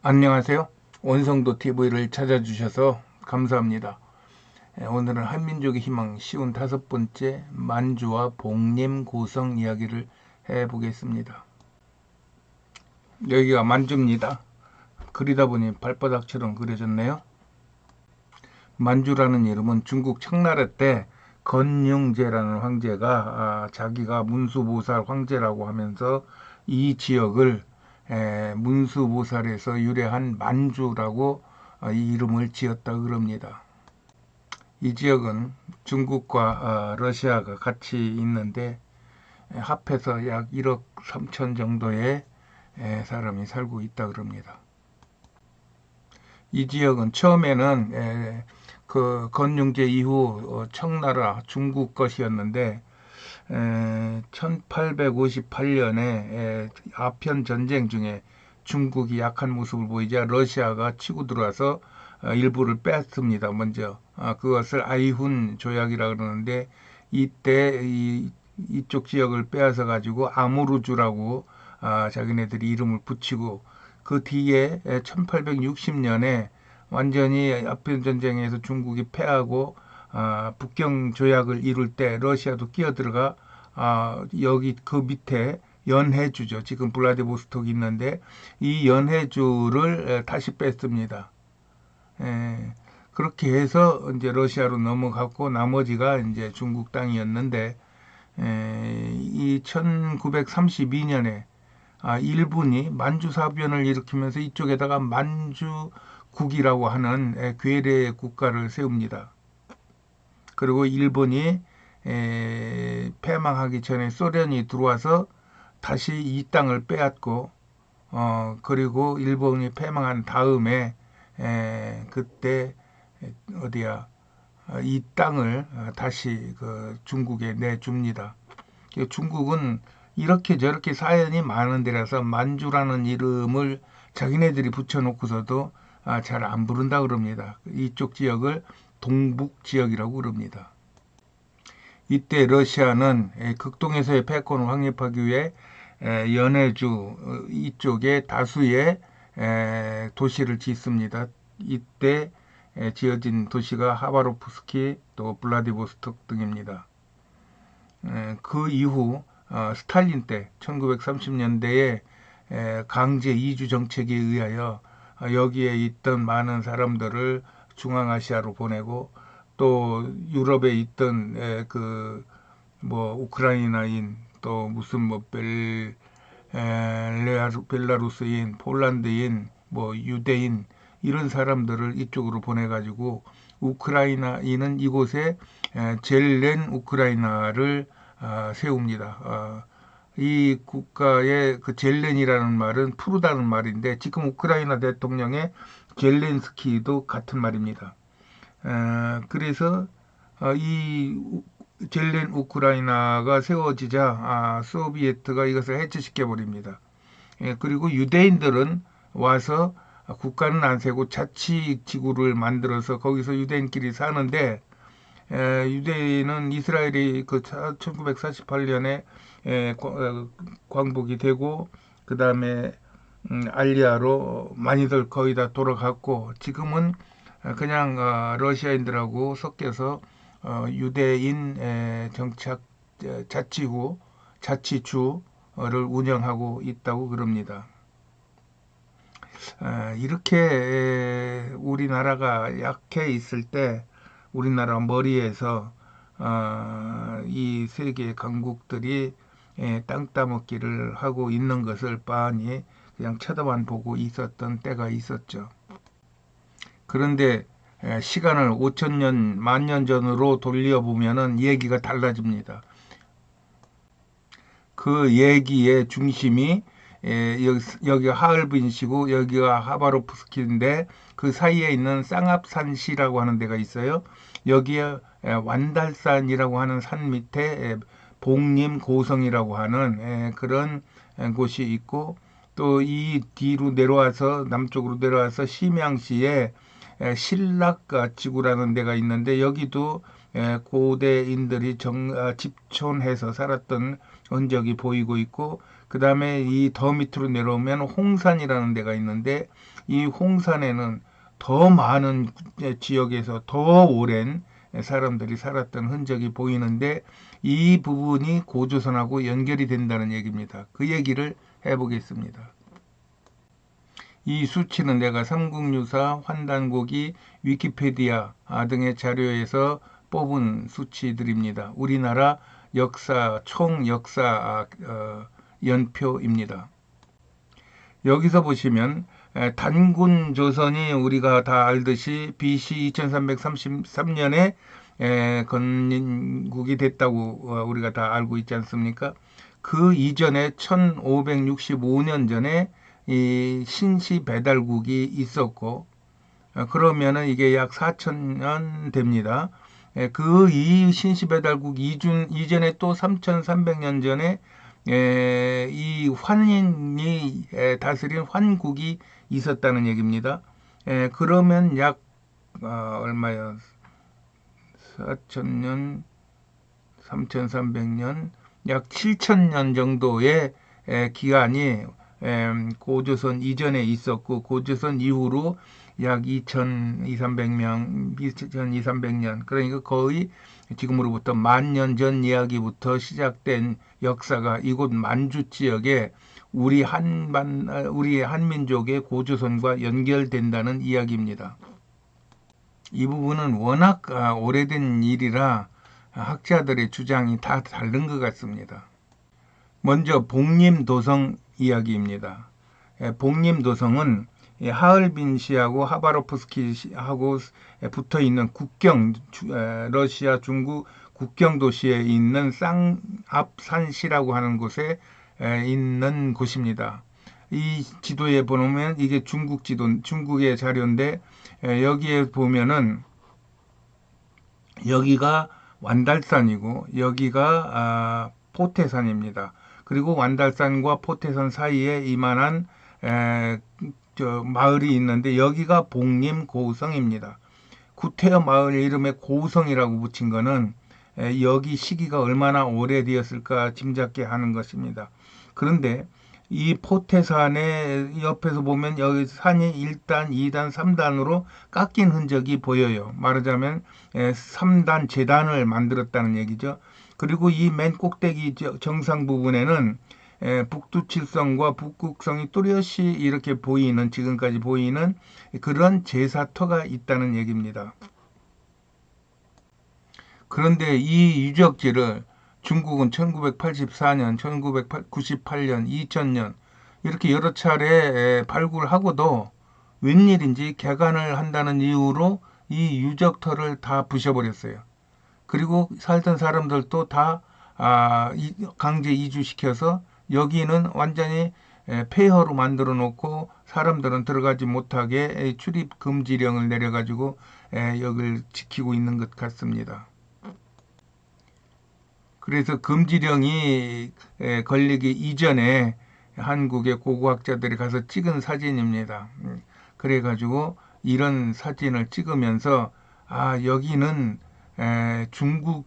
안녕하세요. 원성도 TV를 찾아주셔서 감사합니다. 오늘은 한민족의 희망 쉬운 5번째 만주와 복림 고성 이야기를 해보겠습니다. 여기가 만주입니다. 그리다 보니 발바닥처럼 그려졌네요. 만주라는 이름은 중국 청나라 때 건융제라는 황제가 자기가 문수보살 황제라고 하면서 이 지역을 문수보살에서 유래한 만주라고 이 이름을 지었다 그럽니다. 이 지역은 중국과 러시아가 같이 있는데 합해서 약 1억 3천 정도의 사람이 살고 있다 그럽니다. 이 지역은 처음에는 그 건융제 이후 청나라 중국 것이었는데 1858년에 아편 전쟁 중에 중국이 약한 모습을 보이자 러시아가 치고 들어와서 일부를 뺐습니다. 먼저 그것을 아이훈 조약이라 그러는데 이때 이쪽 지역을 빼앗아 가지고 아무르주라고 자기네들이 이름을 붙이고 그 뒤에 1860년에 완전히 아편 전쟁에서 중국이 패하고 북경 조약을 이룰 때 러시아도 끼어들어가 여기 그 밑에 연해주죠. 지금 블라디보스톡이 있는데 이 연해주를 다시 뺐습니다. 그렇게 해서 이제 러시아로 넘어갔고 나머지가 이제 중국 땅이었는데 이 1932년에 일본이 만주사변을 일으키면서 이쪽에다가 만주국이라고 하는 괴뢰 국가를 세웁니다. 그리고 일본이 패망하기 전에 소련이 들어와서 다시 이 땅을 빼앗고 그리고 일본이 패망한 다음에 그때 어디야 이 땅을 다시 그 중국에 내줍니다. 중국은 이렇게 저렇게 사연이 많은 데라서 만주라는 이름을 자기네들이 붙여놓고서도 잘 안 부른다 그럽니다. 이쪽 지역을 동북 지역이라고 그럽니다. 이때 러시아는 극동에서의 패권을 확립하기 위해 연해주 이쪽에 다수의 도시를 짓습니다. 이때 지어진 도시가 하바로프스키 또 블라디보스톡 등입니다. 그 이후 스탈린 때 1930년대에 강제 이주 정책에 의하여 여기에 있던 많은 사람들을 중앙아시아로 보내고 또 유럽에 있던 그 뭐 우크라이나인 또 무슨 뭐 벨라루스인 폴란드인 뭐 유대인 이런 사람들을 이쪽으로 보내가지고 우크라이나인은 이곳에 젤렌 우크라이나를 세웁니다. 이 국가의 그 젤렌이라는 말은 푸르다는 말인데 지금 우크라이나 대통령의 젤렌스키도 같은 말입니다. 그래서 이 젤렌 우크라이나가 세워지자 소비에트가 이것을 해체시켜 버립니다. 그리고 유대인들은 와서 국가는 안 세고 자치지구를 만들어서 거기서 유대인끼리 사는데 유대인은 이스라엘이 그 1948년에 광복이 되고 그 다음에 알리아로 많이들 거의 다 돌아갔고 지금은 그냥 러시아인들하고 섞여서 유대인 정착 자치구 자치주를 운영하고 있다고 그럽니다. 이렇게 우리나라가 약해 있을 때 우리나라 머리에서 이 세계 강국들이 땅 따먹기를 하고 있는 것을 빤히 그냥 쳐다만 보고 있었던 때가 있었죠. 그런데 시간을 5천년, 만년 전으로 돌려보면은 얘기가 달라집니다. 그 얘기의 중심이 여기가 하얼빈시고 여기가 하바로프스키인데 그 사이에 있는 쌍합산시라고 하는 데가 있어요. 여기에 완달산이라고 하는 산 밑에 복림 고성이라고 하는 그런 곳이 있고 또 이 뒤로 내려와서 남쪽으로 내려와서 심양시에 신락지구라는 데가 있는데 여기도 고대인들이 집촌해서 살았던 흔적이 보이고 있고 그 다음에 이 더 밑으로 내려오면 홍산이라는 데가 있는데, 이 홍산에는 더 많은 지역에서 더 오랜 사람들이 살았던 흔적이 보이는데, 이 부분이 고조선하고 연결이 된다는 얘기입니다. 그 얘기를 해보겠습니다. 이 수치는 내가 삼국유사, 환단고기, 위키페디아 등의 자료에서 뽑은 수치들입니다. 우리나라 역사, 총 역사 연표입니다. 여기서 보시면 단군 조선이 우리가 다 알듯이 BC 2333년에 건국이 됐다고 우리가 다 알고 있지 않습니까? 그 이전에 1565년 전에 이 신시 배달국이 있었고, 그러면은 이게 약 4000년 됩니다. 그 이 신시 배달국 이전에 또 3300년 전에 이 환인이 다스린 환국이 있었다는 얘기입니다. 그러면 약 얼마요? 4000년, 3300년, 약 7000년 정도의 기간이 고조선 이전에 있었고, 고조선 이후로 약 2200년, 2300년, 그러니까 거의 지금으로부터 10,000년 전 이야기부터 시작된 역사가 이곳 만주 지역에 우리 한민족의 고조선과 연결된다는 이야기입니다. 이 부분은 워낙 오래된 일이라 학자들의 주장이 다 다른 것 같습니다. 먼저 복림도성 이야기입니다. 복림도성은 하얼빈 시하고 하바로프스키 시하고 붙어 있는 러시아 중국 국경 도시에 있는 쌍압산시라고 하는 곳에 있는 곳입니다. 이 지도에 보면 이게 중국의 자료인데, 여기에 보면은 여기가 완달산이고 여기가 포태산입니다. 그리고 완달산과 포태산 사이에 이만한 마을이 있는데, 여기가 복림고성입니다. 구태여 마을 이름에 고성이라고 붙인 거는 여기 시기가 얼마나 오래되었을까 짐작케 하는 것입니다. 그런데 이 포태산의 옆에서 보면 여기 산이 1단, 2단, 3단으로 깎인 흔적이 보여요. 말하자면 3단 제단을 만들었다는 얘기죠. 그리고 이 맨 꼭대기 정상 부분에는 북두칠성과 북극성이 뚜렷이 이렇게 보이는, 지금까지 보이는 그런 제사터가 있다는 얘기입니다. 그런데 이 유적지를 중국은 1984년, 1998년, 2000년 이렇게 여러 차례 발굴하고도 웬일인지 개간을 한다는 이유로 이 유적터를 다 부셔버렸어요. 그리고 살던 사람들도 다 강제 이주시켜서 여기는 완전히 폐허로 만들어 놓고 사람들은 들어가지 못하게 출입 금지령을 내려가지고 여기를 지키고 있는 것 같습니다. 그래서 금지령이 걸리기 이전에 한국의 고고학자들이 가서 찍은 사진입니다. 그래가지고 이런 사진을 찍으면서 여기는 중국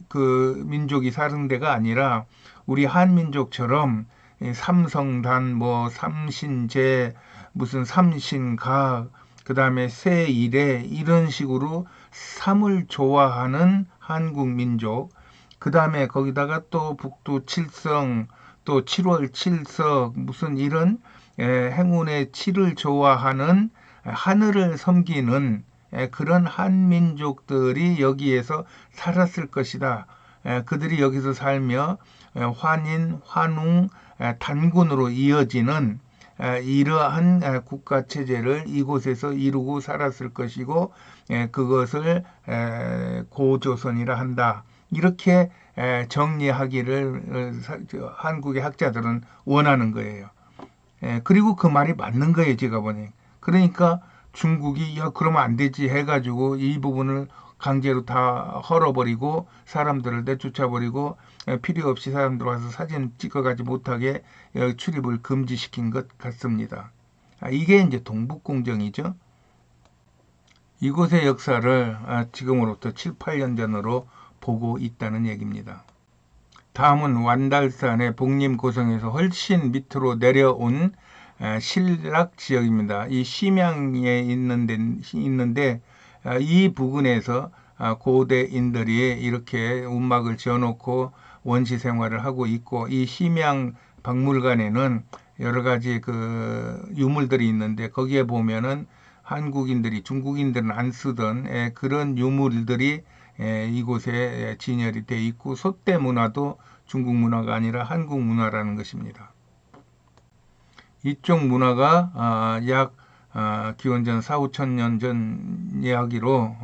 그 민족이 사는 데가 아니라 우리 한민족처럼 삼성단, 뭐 삼신제, 무슨 삼신가, 그 다음에 세일에 이런 식으로 삼을 좋아하는 한국 민족, 그 다음에 거기다가 또 북두 칠성, 또 7월 칠석, 무슨 이런 행운의 칠을 좋아하는 하늘을 섬기는 그런 한민족들이 여기에서 살았을 것이다. 그들이 여기서 살며 환인, 환웅, 단군으로 이어지는 이러한 국가체제를 이곳에서 이루고 살았을 것이고, 그것을 고조선이라 한다. 이렇게 정리하기를 한국의 학자들은 원하는 거예요. 그리고 그 말이 맞는 거예요, 제가 보니. 그러니까 중국이 그러면 안 되지 해가지고 이 부분을 강제로 다 헐어버리고 사람들을 내쫓아버리고 필요 없이 사람들 와서 사진 찍어가지 못하게 출입을 금지시킨 것 같습니다. 이게 이제 동북공정이죠. 이곳의 역사를 지금으로부터 7, 8년 전으로 보고 있다는 얘기입니다. 다음은 완달산의 복림고성에서 훨씬 밑으로 내려온 신락 지역입니다. 이 심양에 있는데 이 부근에서 고대인들이 이렇게 움막을 지어놓고 원시 생활을 하고 있고, 이 심양 박물관에는 여러 가지 그 유물들이 있는데, 거기에 보면은 한국인들이, 중국인들은 안 쓰던 그런 유물들이 이곳에 진열이 돼 있고, 소떼 문화도 중국 문화가 아니라 한국 문화라는 것입니다. 이쪽 문화가 약 기원전 4, 5천 년 전 이야기로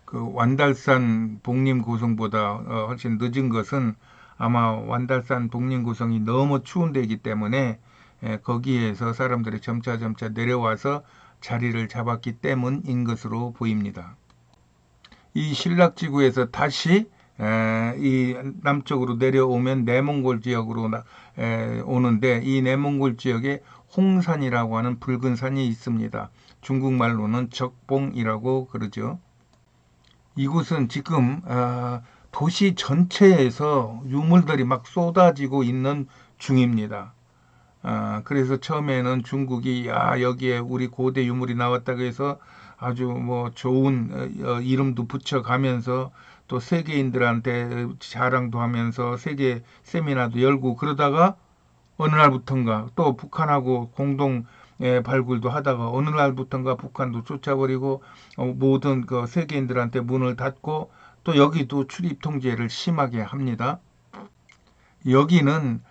그 완달산 복림고성보다 훨씬 늦은 것은 아마 완달산 복림고성이 너무 추운 데이기 때문에 거기에서 사람들이 점차 내려와서 자리를 잡았기 때문인 것으로 보입니다. 이 신락지구에서 다시 이 남쪽으로 내려오면 내몽골 지역으로 오는데, 이 내몽골 지역에 홍산이라고 하는 붉은 산이 있습니다. 중국말로는 적봉이라고 그러죠. 이곳은 지금 도시 전체에서 유물들이 막 쏟아지고 있는 중입니다. 그래서 처음에는 중국이 여기에 우리 고대 유물이 나왔다고 해서 아주 뭐 좋은 이름도 붙여가면서 또 세계인들한테 자랑도 하면서 세계 세미나도 열고, 그러다가 어느 날부턴가 또 북한하고 공동 발굴도 하다가 어느 날부턴가 북한도 쫓아버리고 모든 그 세계인들한테 문을 닫고, 또 여기도 출입 통제를 심하게 합니다. 여기는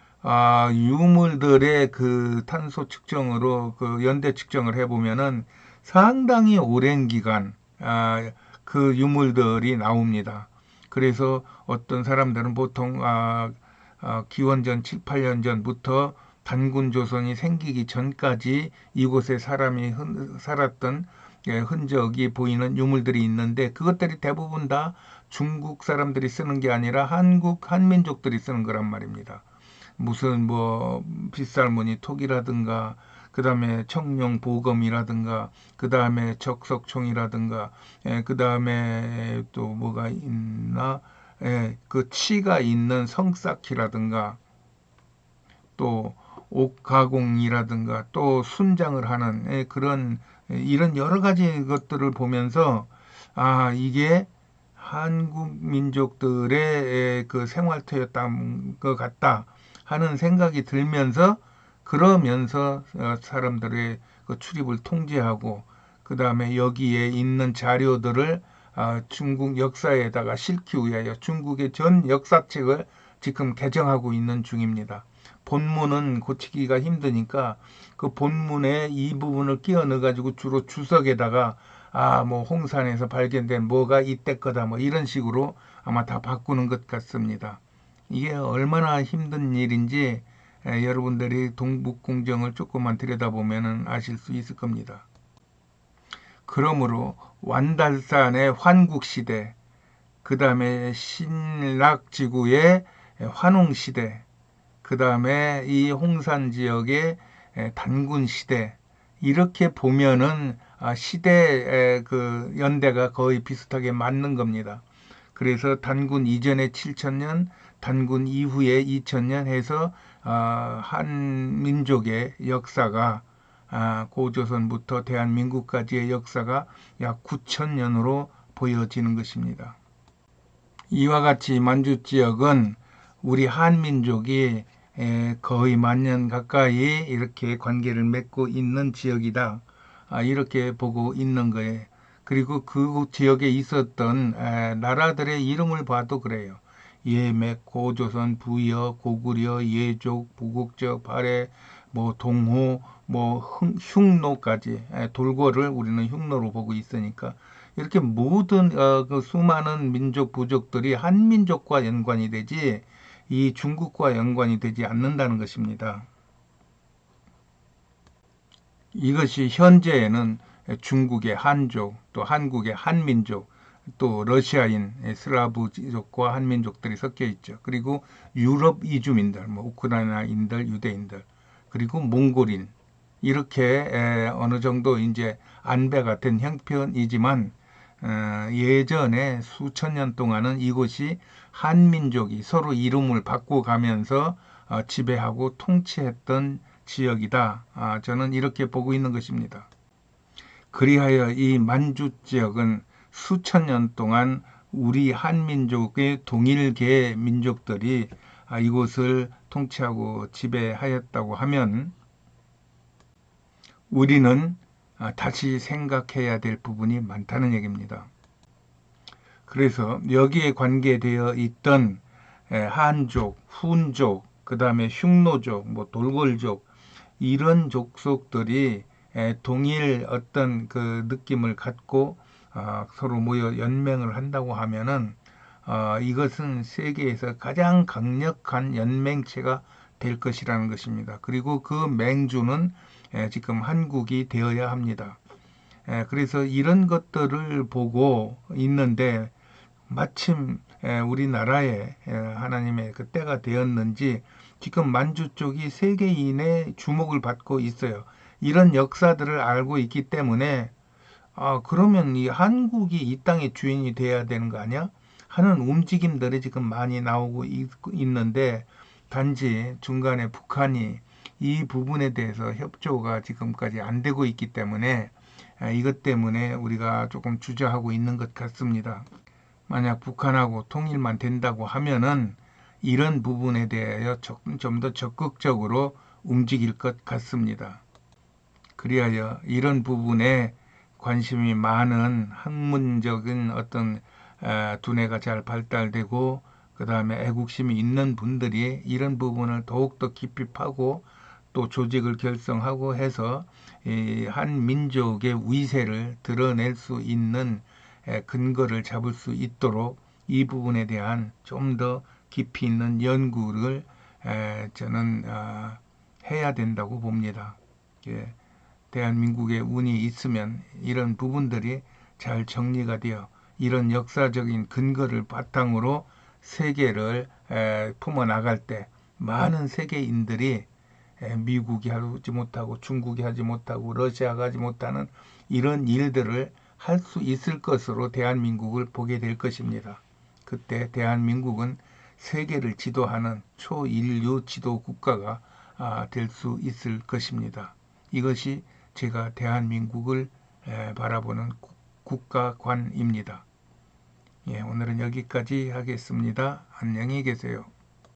유물들의 그 탄소 측정으로 그 연대 측정을 해보면은 상당히 오랜 기간 그 유물들이 나옵니다. 그래서 어떤 사람들은 보통 기원전 7, 8년 전부터 단군 조선이 생기기 전까지 이곳에 사람이 살았던 흔적이 보이는 유물들이 있는데, 그것들이 대부분 다 중국 사람들이 쓰는 게 아니라 한민족들이 쓰는 거란 말입니다. 무슨 뭐 빗살무늬 톡이라든가, 그 다음에 청룡 보검이라든가, 그 다음에 적석총이라든가, 그 다음에 또 뭐가 있나, 그 치가 있는 성쌓기라든가, 또 옥가공이라든가, 또 순장을 하는 그런 이런 여러 가지 것들을 보면서 이게 한국 민족들의 그 생활터였던 것 같다 하는 생각이 들면서, 그러면서 사람들의 그 출입을 통제하고, 그 다음에 여기에 있는 자료들을 중국 역사에다가 실기 위하여 중국의 전 역사책을 지금 개정하고 있는 중입니다. 본문은 고치기가 힘드니까 그 본문에 이 부분을 끼워 넣어 가지고 주로 주석에다가 뭐 홍산에서 발견된 뭐가 이때 거다 뭐 이런 식으로 아마 다 바꾸는 것 같습니다. 이게 얼마나 힘든 일인지 여러분들이 동북공정을 조금만 들여다보면 아실 수 있을 겁니다. 그러므로 완달산의 환국시대, 그 다음에 신락지구의 환웅시대, 그 다음에 이 홍산 지역의 단군시대, 이렇게 보면은 시대 그 연대가 거의 비슷하게 맞는 겁니다. 그래서 단군 이전에 7천년, 단군 이후에 2000년 해서 한민족의 역사가 고조선부터 대한민국까지의 역사가 약 9천년으로 보여지는 것입니다. 이와 같이 만주 지역은 우리 한민족이 거의 10,000년 가까이 이렇게 관계를 맺고 있는 지역이다. 이렇게 보고 있는 거예요. 그리고 그 지역에 있었던 나라들의 이름을 봐도 그래요. 예맥, 고조선, 부여, 고구려, 예족, 부국적, 발해, 뭐 동호, 뭐 흉노까지, 돌고를 우리는 흉노로 보고 있으니까 이렇게 모든 그 수많은 민족 부족들이 한민족과 연관이 되지 이 중국과 연관이 되지 않는다는 것입니다. 이것이 현재에는 중국의 한족, 또 한국의 한민족, 또 러시아인, 슬라브족과 한민족들이 섞여 있죠. 그리고 유럽 이주민들, 뭐 우크라이나인들, 유대인들, 그리고 몽골인, 이렇게 어느 정도 이제 안배가 된 형편이지만 예전에 수천 년 동안은 이곳이 한민족이 서로 이름을 바꿔가면서 지배하고 통치했던 지역이다. 저는 이렇게 보고 있는 것입니다. 그리하여 이 만주 지역은 수천 년 동안 우리 한민족의 동일계 민족들이 이곳을 통치하고 지배하였다고 하면 우리는 다시 생각해야 될 부분이 많다는 얘기입니다. 그래서 여기에 관계되어 있던 한족, 훈족, 그 다음에 흉노족, 뭐 돌골족 이런 족속들이 동일 어떤 그 느낌을 갖고 서로 모여 연맹을 한다고 하면은 이것은 세계에서 가장 강력한 연맹체가 될 것이라는 것입니다. 그리고 그 맹주는 지금 한국이 되어야 합니다. 그래서 이런 것들을 보고 있는데 마침 우리나라에 하나님의 그 때가 되었는지 지금 만주 쪽이 세계인의 주목을 받고 있어요. 이런 역사들을 알고 있기 때문에 그러면 이 한국이 이 땅의 주인이 돼야 되는 거 아니야? 하는 움직임들이 지금 많이 나오고 있는데 단지 중간에 북한이 이 부분에 대해서 협조가 지금까지 안 되고 있기 때문에 이것 때문에 우리가 조금 주저하고 있는 것 같습니다. 만약 북한하고 통일만 된다고 하면은 이런 부분에 대하여 좀 더 적극적으로 움직일 것 같습니다. 그리하여 이런 부분에 관심이 많은 학문적인 어떤 두뇌가 잘 발달되고 그 다음에 애국심이 있는 분들이 이런 부분을 더욱더 깊이 파고 또 조직을 결성하고 해서 이 한 민족의 위세를 드러낼 수 있는 근거를 잡을 수 있도록 이 부분에 대한 좀 더 깊이 있는 연구를 저는 해야 된다고 봅니다. 예, 대한민국의 운이 있으면 이런 부분들이 잘 정리가 되어 이런 역사적인 근거를 바탕으로 세계를 품어나갈 때 많은 세계인들이 미국이 하지 못하고 중국이 하지 못하고 러시아가 하지 못하는 이런 일들을 할 수 있을 것으로 대한민국을 보게 될 것입니다. 그때 대한민국은 세계를 지도하는 초인류 지도 국가가 될 수 있을 것입니다. 이것이 제가 대한민국을 바라보는 국가관입니다. 예, 오늘은 여기까지 하겠습니다. 안녕히 계세요.